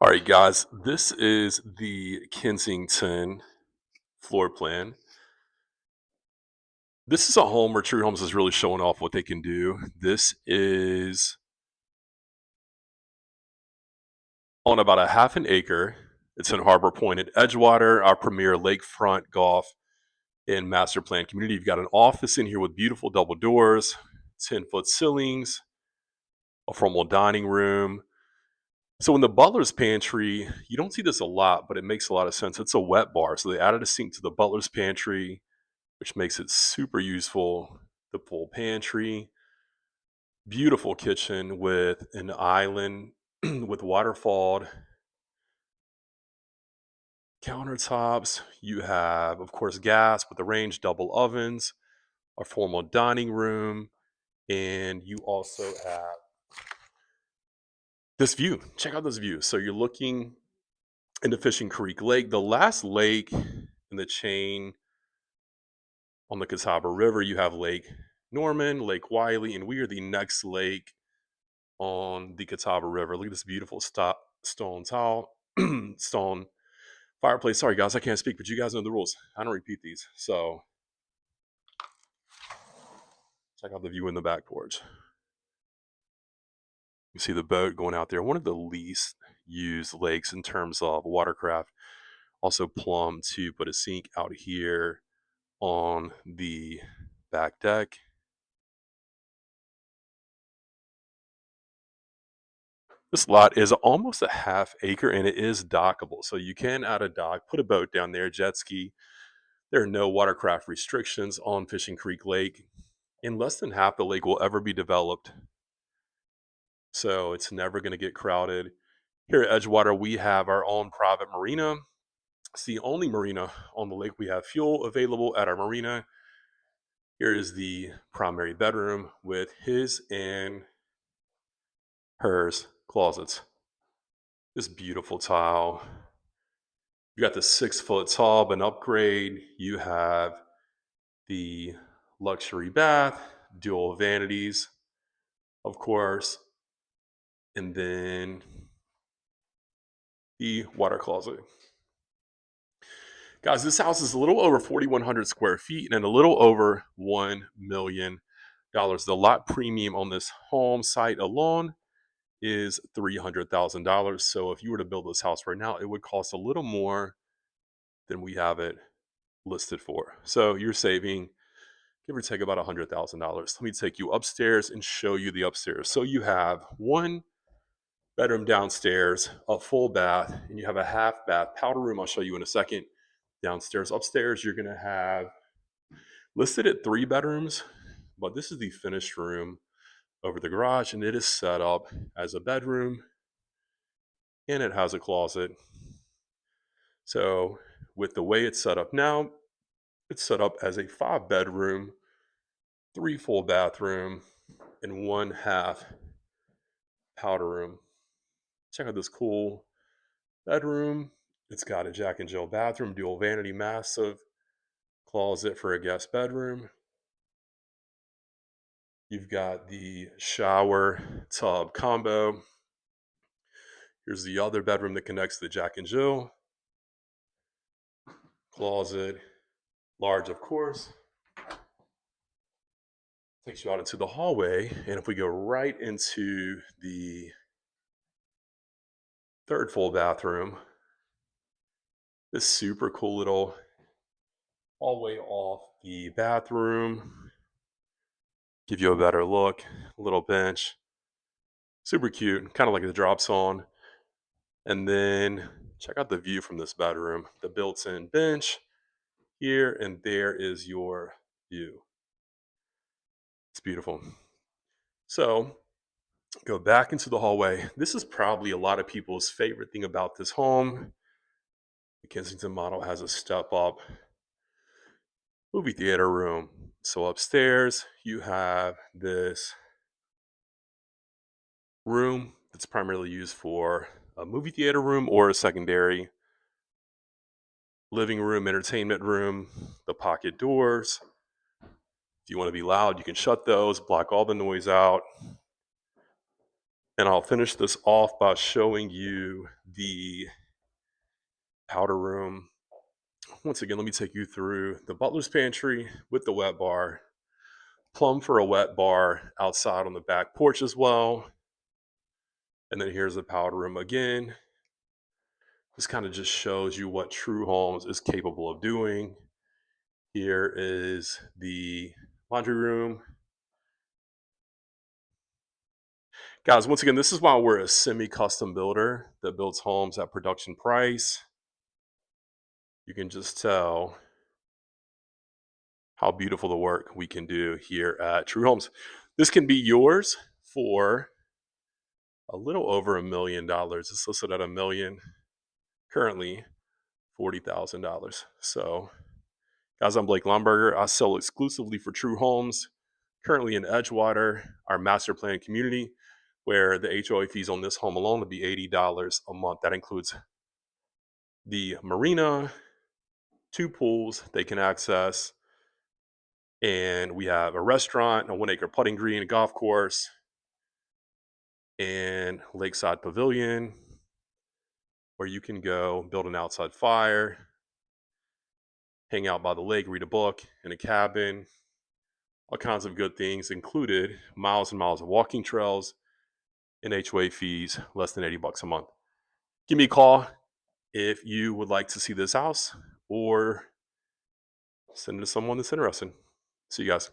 All right, guys, this is the Kensington floor plan. This is a home where True Homes is really showing off what they can do. This is on about a half an acre. It's in Harbor Point at Edgewater, our premier lakefront golf and master plan community. You've got an office in here with beautiful double doors, 10-foot ceilings, a formal dining room. So in the butler's pantry, you don't see this a lot, but it makes a lot of sense. It's a wet bar. So they added a sink to the butler's pantry, which makes it super useful. The full pantry, beautiful kitchen with an island with waterfalled countertops. You have, of course, gas with the range, double ovens, a formal dining room, and you also have this view. Check out this view. So you're looking into Fishing Creek Lake, the last lake in the chain on the Catawba River. You have Lake Norman, Lake Wiley, and we are the next lake on the Catawba River. Look at this beautiful stone tile, stone fireplace. Sorry, guys, I can't speak, but you guys know the rules. I don't repeat these. So check out the view in the back porch. You see the boat going out there. One of the least used lakes in terms of watercraft. Also plumbed to put a sink out here on the back deck. This lot is almost a half acre and it is dockable. So you can add a dock, put a boat down there, jet ski. There are no watercraft restrictions on Fishing Creek Lake. And less than half the lake will ever be developed. So it's never going to get crowded. Here at Edgewater, we have our own private marina. It's the only marina on the lake. We have fuel available at our marina. Here is the primary bedroom with his and hers closets. This beautiful tile. You got the 6-foot tub, an upgrade. You have the luxury bath, dual vanities, of course, and then the water closet. Guys, this house is a little over 4,100 square feet and a little over $1 million. The lot premium on this home site alone is $300,000. So if you were to build this house right now, it would cost a little more than we have it listed for. So you're saving, give or take, about $100,000. Let me take you upstairs and show you the upstairs. So you have one bedroom downstairs, a full bath, and you have a half bath powder room. I'll show you in a second. Downstairs, upstairs, you're going to have listed at 3 bedrooms, but this is the finished room over the garage, and it is set up as a bedroom, and it has a closet. So with the way it's set up now, it's set up as a 5-bedroom, 3 full bathroom, and 1 half powder room. Check out this cool bedroom. It's got a Jack and Jill bathroom, dual vanity, massive closet for a guest bedroom. You've got the shower tub combo. Here's the other bedroom that connects to the Jack and Jill. Closet, large, of course. Takes you out into the hallway. And if we go right into the 3rd full bathroom, this super cool little hallway off the bathroom. Give you a better look. A little bench. Super cute. Kind of like the drop zone. And then check out the view from this bedroom. The built-in bench here, and there is your view. It's beautiful. So go back into the hallway. This is probably a lot of people's favorite thing about this home. The Kensington model has a step-up movie theater room. So upstairs, you have this room that's primarily used for a movie theater room or a secondary living room, entertainment room, the pocket doors. If you want to be loud, you can shut those, block all the noise out. And I'll finish this off by showing you the powder room. Once again, let me take you through the butler's pantry with the wet bar, plumb for a wet bar outside on the back porch as well. And then here's the powder room again. This kind of just shows you what True Homes is capable of doing. Here is the laundry room. Guys, once again, this is why we're a semi-custom builder that builds homes at production price. You can just tell how beautiful the work we can do here at True Homes. This can be yours for a little over $1 million. It's listed at $1 million, currently $40,000. So, guys, I'm Blake Lumberger. I sell exclusively for True Homes, currently in Edgewater, our master plan community, where the HOA fees on this home alone would be $80 a month. That includes the marina, 2 pools they can access, and we have a restaurant, a 1 acre putting green, a golf course, and lakeside pavilion where you can go build an outside fire, hang out by the lake, read a book in a cabin, all kinds of good things included, miles and miles of walking trails, and HOA fees less than $80 a month. Give me a call if you would like to see this house, or send it to someone that's interested. See you guys.